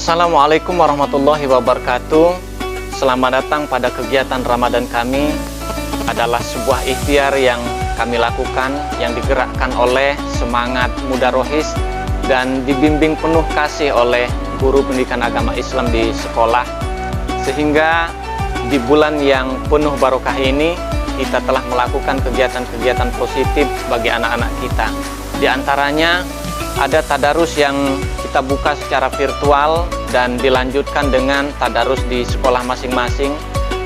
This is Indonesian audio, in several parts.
Assalamualaikum warahmatullahi wabarakatuh. Selamat datang pada kegiatan Ramadan kami. Adalah sebuah ikhtiar yang kami lakukan, yang digerakkan oleh semangat muda rohis dan dibimbing penuh kasih oleh guru pendidikan agama Islam di sekolah. Sehingga di bulan yang penuh barokah ini, kita telah melakukan kegiatan-kegiatan positif bagi anak-anak kita. Di antaranya ada tadarus yang kita buka secara virtual dan dilanjutkan dengan tadarus di sekolah masing-masing.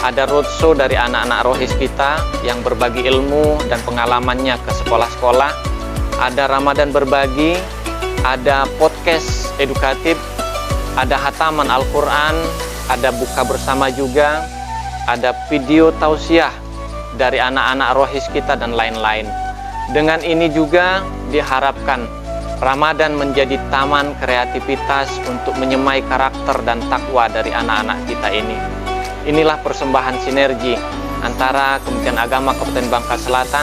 Ada roadshow dari anak-anak rohis kita yang berbagi ilmu dan pengalamannya ke sekolah-sekolah. Ada Ramadan berbagi, ada podcast edukatif, ada hataman Al-Quran, ada buka bersama juga, ada video tausiah dari anak-anak rohis kita dan lain-lain. Dengan ini juga diharapkan Ramadan menjadi taman kreativitas untuk menyemai karakter dan takwa dari anak-anak kita ini. Inilah persembahan sinergi antara Kementerian Agama Kabupaten Bangka Selatan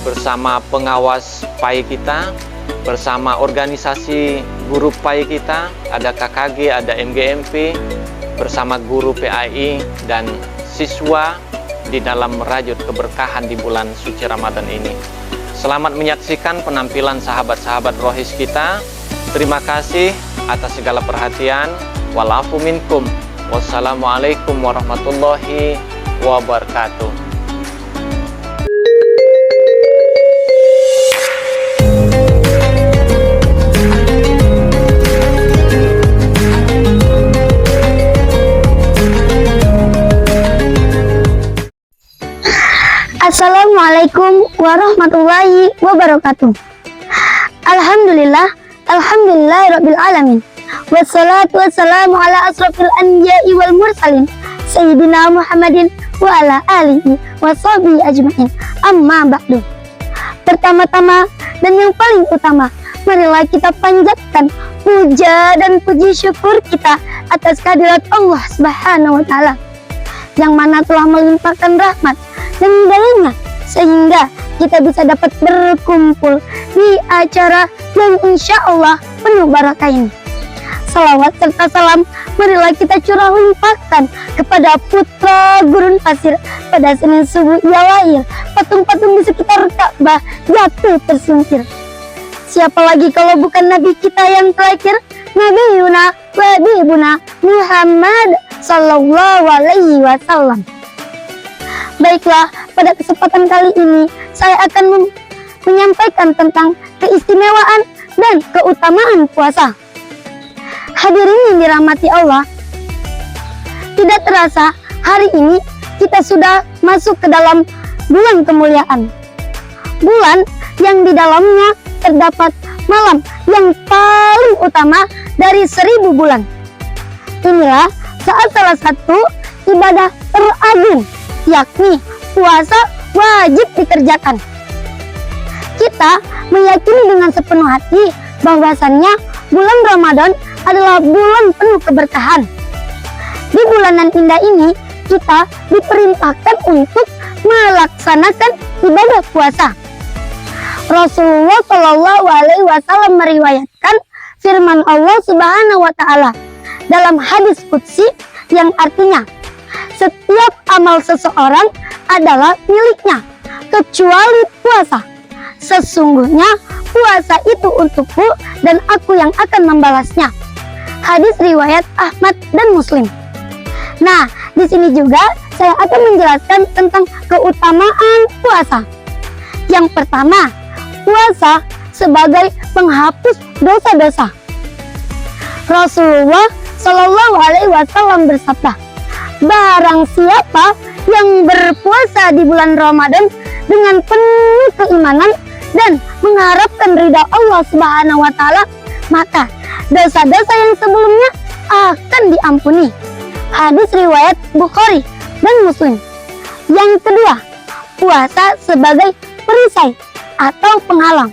bersama pengawas PAI kita, bersama organisasi guru PAI kita, ada KKG, ada MGMP, bersama guru PAI dan siswa di dalam merajut keberkahan di bulan suci Ramadan ini. Selamat menyaksikan penampilan sahabat-sahabat rohis kita. Terima kasih atas segala perhatian. Walafu minkum. Wassalamualaikum warahmatullahi wabarakatuh. Assalamualaikum warahmatullahi wabarakatuh. Alhamdulillahirabbil alamin. Wassalatu wassalamu ala asrofil anbiya'i wal mursalin Sayyidina Muhammadin wa ala alihi wa sahbihi ajma'in. Amma ba'du. Pertama-tama dan yang paling utama, marilah kita panjatkan puja dan puji syukur kita atas kehadirat Allah Subhanahu wa taala yang mana telah melimpahkan rahmat dan hidayahnya sehingga kita bisa dapat berkumpul di acara yang insya Allah penuh barakah ini. Salawat serta salam marilah kita curah limpahkan kepada putra gurun pasir pada Senin subuh ia lahir, patung-patung di sekitar Ka'bah jatuh tersungkir. Siapa lagi kalau bukan Nabi kita yang terakhir, Nabi Yuna wa Habibuna Muhammad sallallahu alaihi wasallam. Baiklah, pada kesempatan kali ini saya akan menyampaikan tentang keistimewaan dan keutamaan puasa. Hadirin yang dirahmati Allah, tidak terasa hari ini kita sudah masuk ke dalam bulan kemuliaan. Bulan yang di dalamnya terdapat malam yang paling utama dari 1000 bulan. Inilah saat salah satu ibadah teragung, yakni puasa wajib dikerjakan. Kita meyakini dengan sepenuh hati bahwasannya bulan Ramadan adalah bulan penuh keberkahan. Di bulanan indah ini kita diperintahkan untuk melaksanakan ibadah puasa. Rasulullah Shallallahu Alaihi Wasallam meriwayatkan firman Allah Subhanahu Wa Taala dalam hadis qudsi yang artinya, setiap amal seseorang adalah miliknya, kecuali puasa. Sesungguhnya puasa itu untukku dan aku yang akan membalasnya. Hadis riwayat Ahmad dan Muslim. Nah, di sini juga saya akan menjelaskan tentang keutamaan puasa. Yang pertama, puasa sebagai penghapus dosa-dosa. Rasulullah Shallallahu Alaihi Wasallam bersabda, barang siapa yang berpuasa di bulan Ramadan dengan penuh keimanan dan mengharapkan ridha Allah Subhanahu wa taala, maka dosa-dosa yang sebelumnya akan diampuni. Hadis riwayat Bukhari dan Muslim. Yang kedua, puasa sebagai perisai atau penghalang.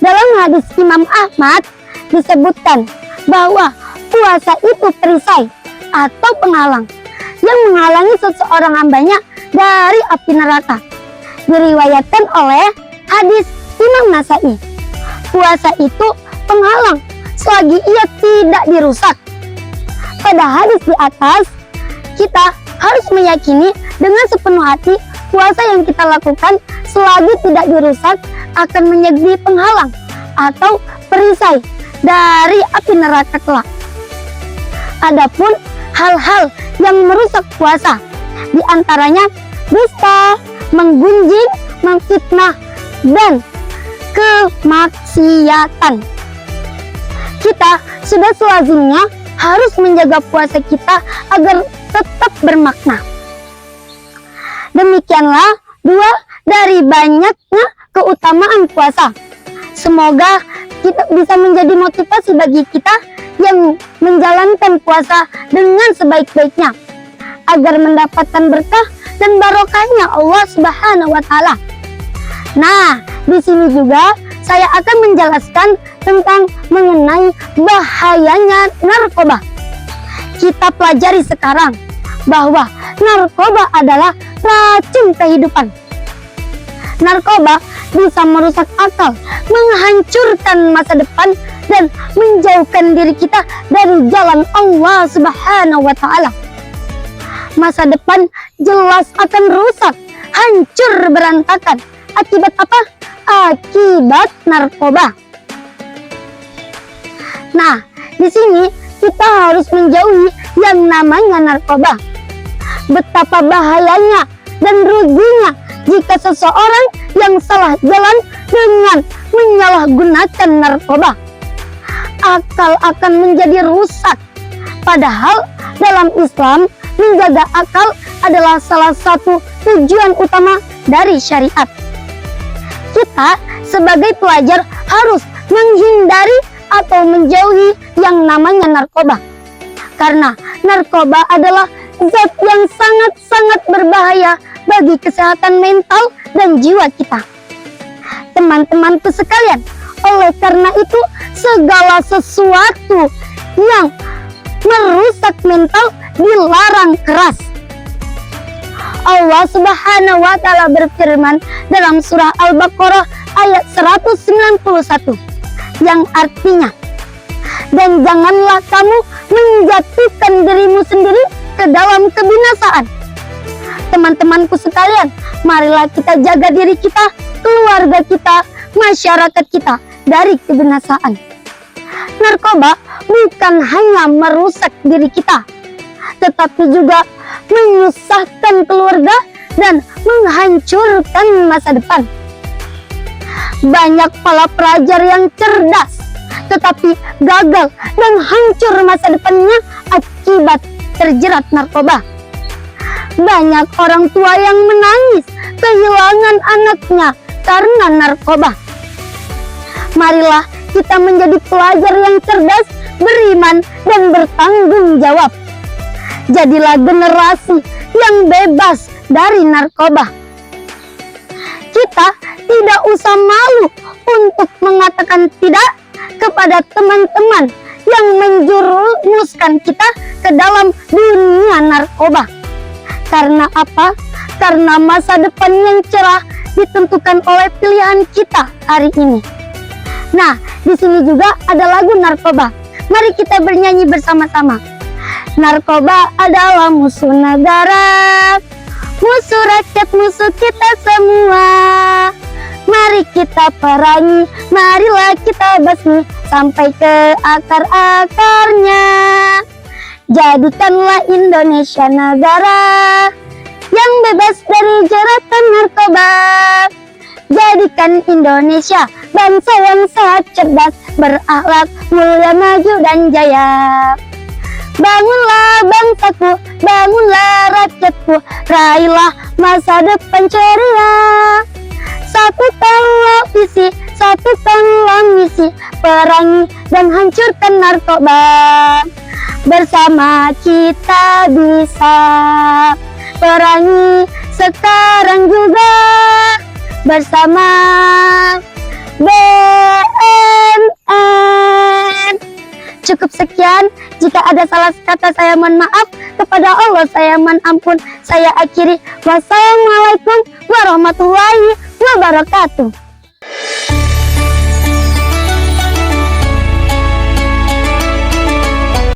Dalam hadis Imam Ahmad disebutkan bahwa puasa itu perisai atau penghalang yang menghalangi seseorang hambanya dari api neraka. Diriwayatkan oleh hadis Imam Nasai. Puasa itu penghalang selagi ia tidak dirusak. pada hadis di atas, kita harus meyakini dengan sepenuh hati puasa yang kita lakukan selagi tidak dirusak akan menjadi penghalang atau perisai dari api neraka kelak. Adapun hal-hal yang merusak puasa, di antaranya dusta, menggunjing, memfitnah, dan kemaksiatan. Kita sudah selazimnya harus menjaga puasa kita agar tetap bermakna. Demikianlah dua dari banyaknya keutamaan puasa. Semoga kita bisa menjadi motivasi bagi kita yang menjalankan puasa dengan sebaik-baiknya agar mendapatkan berkah dan barokahnya Allah Subhanahu wa taala. Nah, di sini juga saya akan menjelaskan tentang mengenai bahayanya narkoba. Kita pelajari sekarang bahwa narkoba adalah racun kehidupan. Narkoba bisa merusak akal, menghancurkan masa depan, dan menjauhkan diri kita dari jalan Allah Subhanahu wa taala. Masa depan jelas akan rusak, hancur berantakan. Akibat apa? Akibat narkoba. Nah, di sini kita harus menjauhi yang namanya narkoba. Betapa bahayanya dan ruginya jika seseorang yang salah jalan dengan menyalahgunakan narkoba. Akal akan menjadi rusak. Padahal dalam Islam, menjaga akal adalah salah satu tujuan utama dari syariat. Kita sebagai pelajar harus menghindari atau menjauhi yang namanya narkoba. Karena narkoba adalah zat yang sangat-sangat berbahaya bagi kesehatan mental dan jiwa kita. Teman-temanku sekalian, oleh karena itu segala sesuatu yang merusak mental dilarang keras. Allah Subhanahu wa taala berfirman dalam surah Al-Baqarah ayat 191 yang artinya, dan janganlah kamu menjatuhkan dirimu sendiri ke dalam kebinasaan. Teman-temanku sekalian, marilah kita jaga diri kita, keluarga kita, masyarakat kita dari kebinasaan. Narkoba bukan hanya merusak diri kita, tetapi juga menyusahkan keluarga dan menghancurkan masa depan. Banyak para pelajar yang cerdas, tetapi gagal dan hancur masa depannya akibat terjerat narkoba. Banyak orang tua yang menangis kehilangan anaknya karena narkoba. Marilah kita menjadi pelajar yang cerdas, beriman, dan bertanggung jawab. Jadilah generasi yang bebas dari narkoba. Kita tidak usah malu untuk mengatakan tidak kepada teman-teman yang menjerumuskan kita ke dalam dunia narkoba. Karena apa? Karena masa depan yang cerah ditentukan oleh pilihan kita hari ini. Nah, di sini juga ada lagu narkoba. Mari kita bernyanyi bersama-sama. Narkoba adalah musuh negara, musuh rakyat, musuh kita semua. Mari kita perangi, marilah kita basmi sampai ke akar-akarnya. Jadikanlah Indonesia negara yang bebas dari jeratan narkoba. Jadikan Indonesia bangsa yang sehat, cerdas, berakhlak, mulia, maju, dan jaya. Bangunlah bangsaku, bangunlah rakyatku, raihlah masa depan ceria. Satukanlah visi, satukanlah misi, perangi dan hancurkan narkoba. Bersama kita bisa perangi sekarang juga, bersama BNN. Cukup sekian, jika ada salah kata saya mohon maaf, kepada Allah saya mohon ampun. Saya akhiri, wassalamualaikum warahmatullahi wabarakatuh.